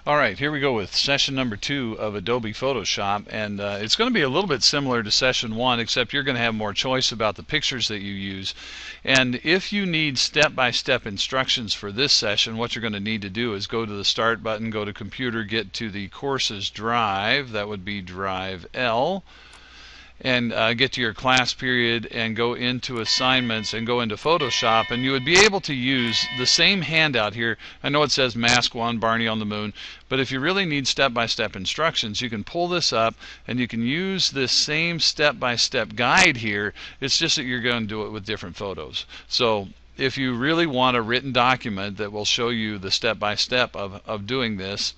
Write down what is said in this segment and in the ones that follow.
Alright, here we go with session number 2 of Adobe Photoshop, and it's going to be a little bit similar to session 1, except you're going to have more choice about the pictures that you use. And if you need step-by-step instructions for this session, what you're going to need to do is go to the Start button, go to Computer, get to the Courses drive, that would be Drive L, and get to your class period and go into assignments and go into Photoshop, and you would be able to use the same handout here. I know it says Mask 1, Barney on the Moon, but if you really need step-by-step instructions, you can pull this up and you can use this same step-by-step guide here. It's just that you're going to do it with different photos. So if you really want a written document that will show you the step-by-step of doing this,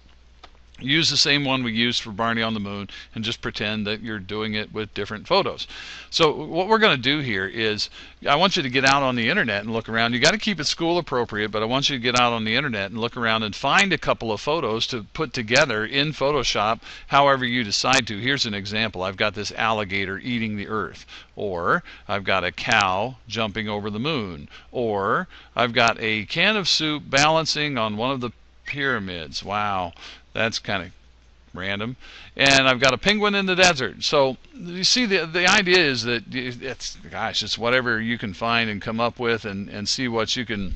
use the same one we used for Barney on the Moon and just pretend that you're doing it with different photos. So what we're going to do here is I want you to get out on the internet and look around. You got to keep it school appropriate, but I want you to get out on the internet and look around and find a couple of photos to put together in Photoshop however you decide to. Here's an example. I've got this alligator eating the earth, or I've got a cow jumping over the moon, or I've got a can of soup balancing on one of the pyramids. Wow. That's kind of random. And I've got a penguin in the desert. So you see, the idea is that it's whatever you can find and come up with, and see what you can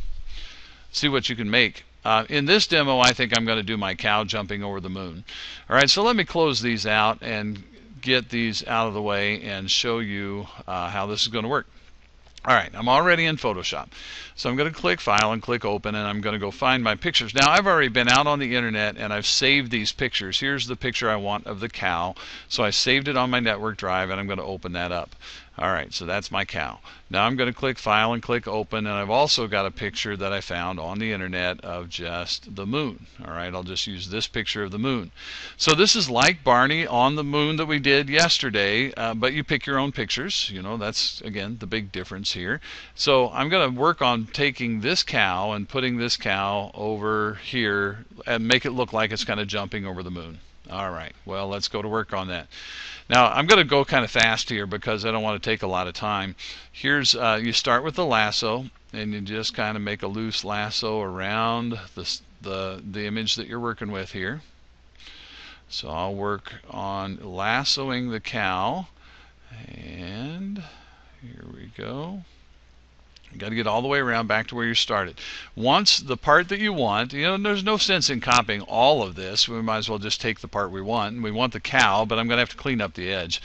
make. In this demo, I think I'm going to do my cow jumping over the moon. All right, so let me close these out and get these out of the way and show you how this is going to work. Alright, I'm already in Photoshop. So I'm going to click File and click Open, and I'm going to go find my pictures. Now I've already been out on the internet and I've saved these pictures. Here's the picture I want of the cow. So I saved it on my network drive, and I'm going to open that up. Alright, so that's my cow. Now I'm going to click File and click Open, and I've also got a picture that I found on the internet of just the moon. Alright, I'll just use this picture of the moon. So this is like Barney on the moon that we did yesterday, but you pick your own pictures. You know, that's, again, the big difference here. So I'm going to work on taking this cow and putting this cow over here and make it look like it's kind of jumping over the moon. Alright, well, let's go to work on that. Now I'm going to go kind of fast here because I don't want to take a lot of time. Here's you start with the lasso, and you just kind of make a loose lasso around the image that you're working with here. So I'll work on lassoing the cow, and here we go. You got to get all the way around back to where you started. Once the part that you want, you know, there's no sense in copying all of this. We might as well just take the part we want. We want the cow, but I'm going to have to clean up the edge.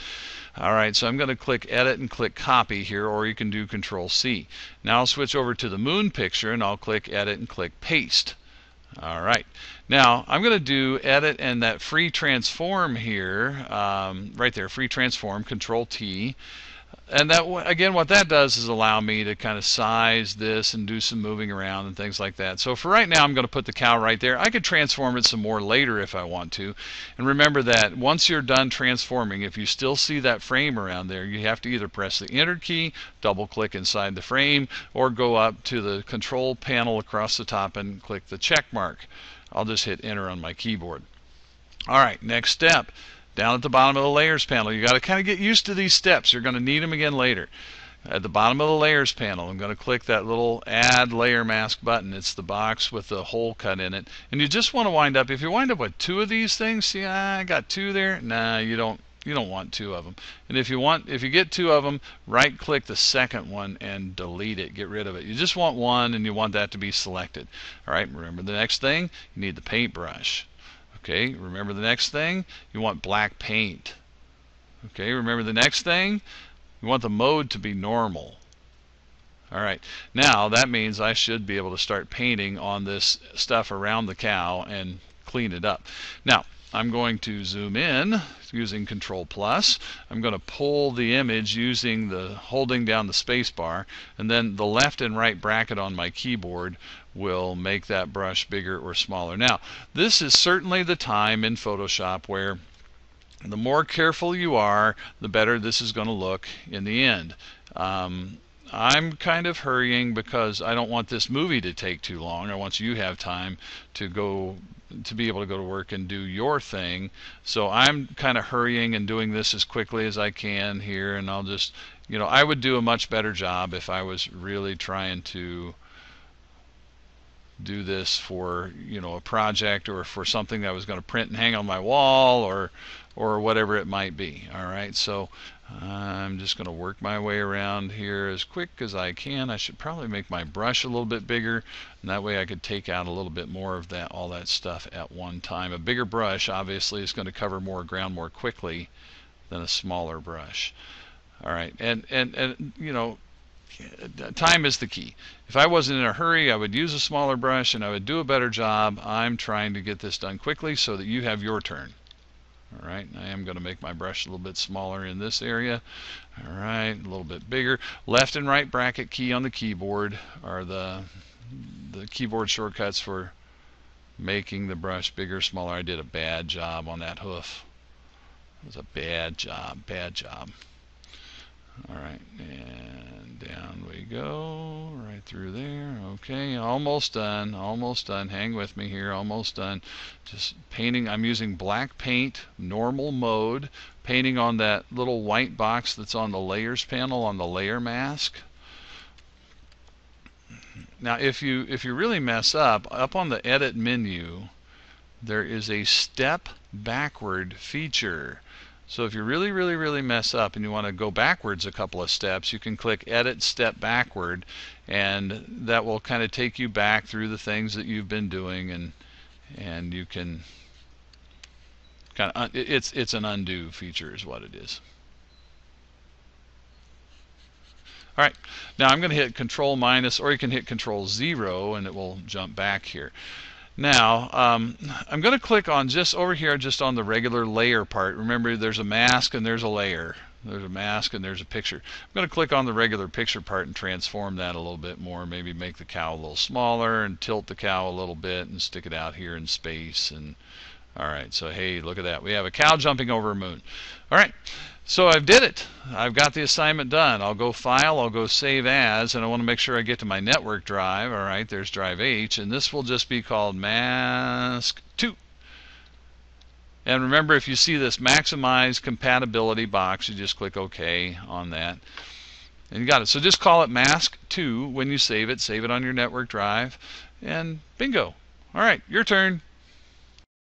Alright, so I'm going to click Edit and click Copy here, or you can do Control C. Now I'll switch over to the moon picture, and I'll click Edit and click Paste. Alright, now I'm going to do Edit and that Free Transform here, right there, Free Transform, Control T. And that, again, what that does is allow me to kind of size this and do some moving around and things like that. So for right now, I'm going to put the cow right there. I could transform it some more later if I want to. And remember that once you're done transforming, if you still see that frame around there, you have to either press the Enter key, double click inside the frame, or go up to the control panel across the top and click the check mark. I'll just hit Enter on my keyboard. Alright, next step. Down at the bottom of the Layers panel, you got to kind of get used to these steps. You're going to need them again later. At the bottom of the Layers panel, I'm going to click that little Add Layer Mask button. It's the box with the hole cut in it. And you just want to wind up, if you wind up with 2 of these things, see, I got 2 there. Nah, you don't want 2 of them. And if you get 2 of them, right click the second one and delete it, get rid of it. You just want 1, and you want that to be selected. Alright, remember the next thing, you need the paintbrush. Okay, remember the next thing, you want black paint. Okay, remember the next thing, you want the mode to be normal. Alright, now that means I should be able to start painting on this stuff around the cow and clean it up. Now, I'm going to zoom in using Control Plus. I'm going to pull the image using holding down the space bar, and then the left and right bracket on my keyboard will make that brush bigger or smaller. Now, this is certainly the time in Photoshop where the more careful you are, the better this is going to look in the end. I'm kind of hurrying because I don't want this movie to take too long. I want you to have time to be able to go to work and do your thing. So I'm kind of hurrying and doing this as quickly as I can here, and I'll just, you know, I would do a much better job if I was really trying to do this for, you know, a project or for something that I was going to print and hang on my wall, or whatever it might be. All right, so I'm just going to work my way around here as quick as I can. I should probably make my brush a little bit bigger, and that way I could take out a little bit more of that, all that stuff at one time. A bigger brush obviously is going to cover more ground more quickly than a smaller brush. All right, and you know, time is the key. If I wasn't in a hurry, I would use a smaller brush and I would do a better job. I'm trying to get this done quickly so that you have your turn. All right, I am going to make my brush a little bit smaller in this area. All right, a little bit bigger. Left and right bracket key on the keyboard are the keyboard shortcuts for making the brush bigger, smaller. I did a bad job on that hoof. It was a bad job, bad job. All right, and down we go, right through there. Okay, almost done, almost done. Hang with me here, almost done. Just painting. I'm using black paint, normal mode, painting on that little white box that's on the layers panel on the layer mask. Now, if you really mess up on the edit menu, there is a step backward feature. So if you really mess up and you want to go backwards a couple of steps, you can click Edit Step Backward, and that will kind of take you back through the things that you've been doing, and you can kind of it's an undo feature is what it is. All right, now I'm going to hit Control minus, or you can hit Control 0 and it will jump back here. Now, I'm going to click on just over here, just on the regular layer part. Remember, there's a mask and there's a layer. There's a mask and there's a picture. I'm going to click on the regular picture part and transform that a little bit more. Maybe make the cow a little smaller and tilt the cow a little bit and stick it out here in space. And all right, so hey, look at that. We have a cow jumping over a moon. All right. So I've did it. I've got the assignment done. I'll go File, I'll go Save As, and I want to make sure I get to my network drive. All right, there's drive H, and this will just be called Mask 2. And remember, if you see this Maximize Compatibility box, you just click OK on that. And you got it. So just call it Mask 2 when you save it. Save it on your network drive, and bingo. All right, your turn.